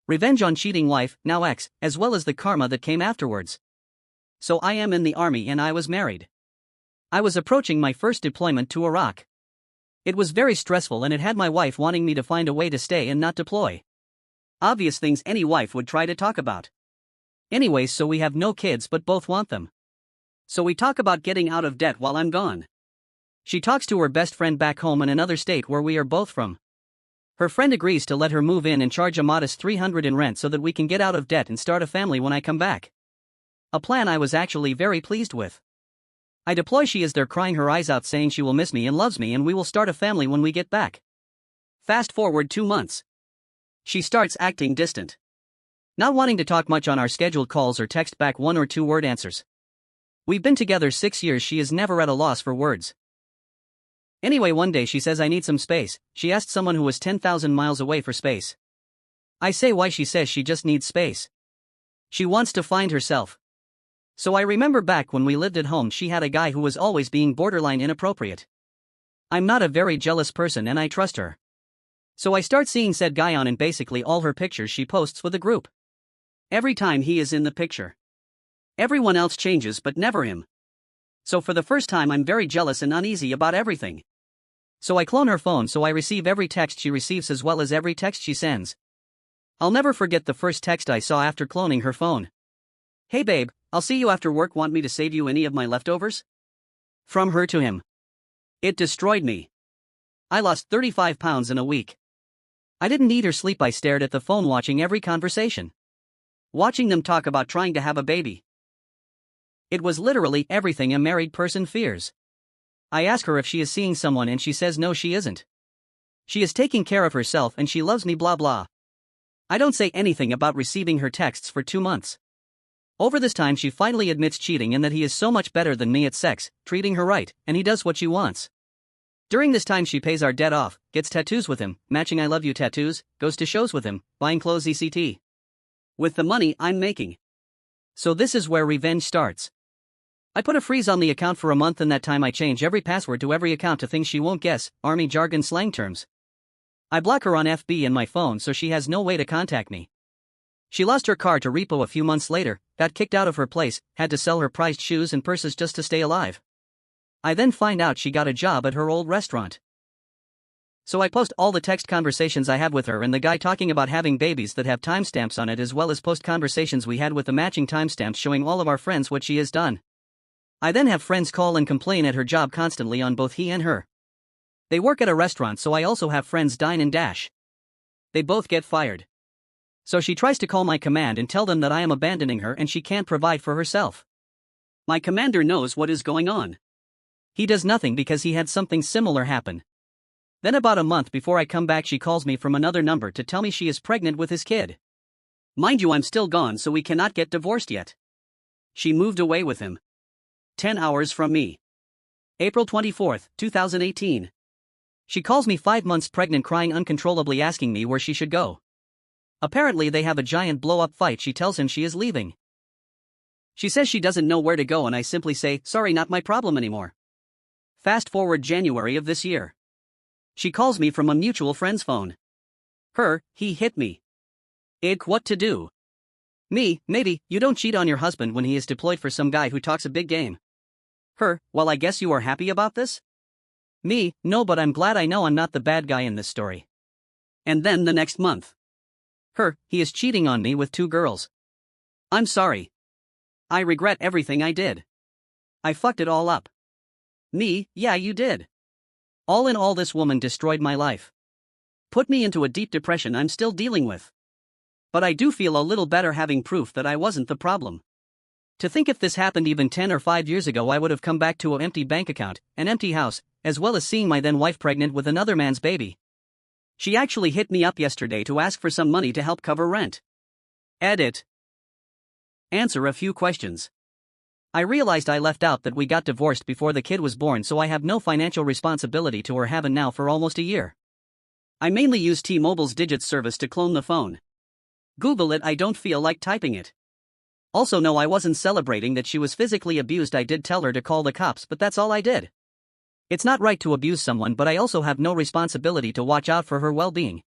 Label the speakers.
Speaker 1: Revenge on cheating wife, now ex, as well as the karma that came afterwards. So I am in the army and I was married. I was approaching my first deployment to Iraq. It was very stressful and it had my wife wanting me to find a way to stay and not deploy. Obvious things any wife would try to talk about. Anyways, so we have no kids but both want them. So we talk about getting out of debt while I'm gone. She talks to her best friend back home in another state where we are both from. Her friend agrees to let her move in and charge a modest $300 in rent so that we can get out of debt and start a family when I come back. A plan I was actually very pleased with. I deploy, she is there crying her eyes out saying she will miss me and loves me and we will start a family when we get back. Fast forward 2 months. She starts acting distant. Not wanting to talk much on our scheduled calls or text back 1 or 2 word answers. We've been together 6 years, she is never at a loss for words. Anyway, one day she says I need some space. She asked someone who was 10,000 miles away for space. I say why, she says she just needs space. She wants to find herself. So I remember back when we lived at home, she had a guy who was always being borderline inappropriate. I'm not a very jealous person and I trust her. So I start seeing said guy on in basically all her pictures she posts with the group. Every time he is in the picture. Everyone else changes but never him. So for the first time I'm very jealous and uneasy about everything. So I clone her phone so I receive every text she receives as well as every text she sends. I'll never forget the first text I saw after cloning her phone. Hey babe, I'll see you after work, want me to save you any of my leftovers? From her to him. It destroyed me. I lost 35 pounds in a week. I didn't eat or sleep, I stared at the phone watching every conversation. Watching them talk about trying to have a baby. It was literally everything a married person fears. I ask her if she is seeing someone and she says no, she isn't. She is taking care of herself and she loves me, blah blah. I don't say anything about receiving her texts for 2 months. Over this time she finally admits cheating and that he is so much better than me at sex, treating her right, and he does what she wants. During this time she pays our debt off, gets tattoos with him, matching I love you tattoos, goes to shows with him, buying clothes etc. With the money I'm making. So this is where revenge starts. I put a freeze on the account for a month and that time I change every password to every account to things she won't guess, army jargon slang terms. I block her on FB and my phone so she has no way to contact me. She lost her car to repo a few months later, got kicked out of her place, had to sell her prized shoes and purses just to stay alive. I then find out she got a job at her old restaurant. So I post all the text conversations I had with her and the guy talking about having babies that have timestamps on it, as well as post conversations we had with the matching timestamps showing all of our friends what she has done. I then have friends call and complain at her job constantly on both he and her. They work at a restaurant, so I also have friends dine and dash. They both get fired. So she tries to call my command and tell them that I am abandoning her and she can't provide for herself. My commander knows what is going on. He does nothing because he had something similar happen. Then about a month before I come back she calls me from another number to tell me she is pregnant with his kid. Mind you, I'm still gone so we cannot get divorced yet. She moved away with him. 10 hours from me. April 24, 2018. She calls me 5 months pregnant, crying uncontrollably, asking me where she should go. Apparently they have a giant blow-up fight. She tells him she is leaving. She says she doesn't know where to go and I simply say, sorry, not my problem anymore. Fast forward January of this year. She calls me from a mutual friend's phone. Her, he hit me. What to do? Me, maybe, you don't cheat on your husband when he is deployed for some guy who talks a big game. Her, well, I guess you are happy about this? Me, no, but I'm glad I know I'm not the bad guy in this story. And then the next month. Her, he is cheating on me with 2 girls. I'm sorry. I regret everything I did. I fucked it all up. Me, yeah, you did. All in all, this woman destroyed my life. Put me into a deep depression I'm still dealing with. But I do feel a little better having proof that I wasn't the problem. To think if this happened even 10 or 5 years ago, I would have come back to an empty bank account, an empty house, as well as seeing my then wife pregnant with another man's baby. She actually hit me up yesterday to ask for some money to help cover rent. Edit. Answer a few questions. I realized I left out that we got divorced before the kid was born, so I have no financial responsibility to her, haven't now for almost a year. I mainly use T-Mobile's digits service to clone the phone. Google it, I don't feel like typing it. Also, no, I wasn't celebrating that she was physically abused. I did tell her to call the cops, but that's all I did. It's not right to abuse someone, but I also have no responsibility to watch out for her well-being.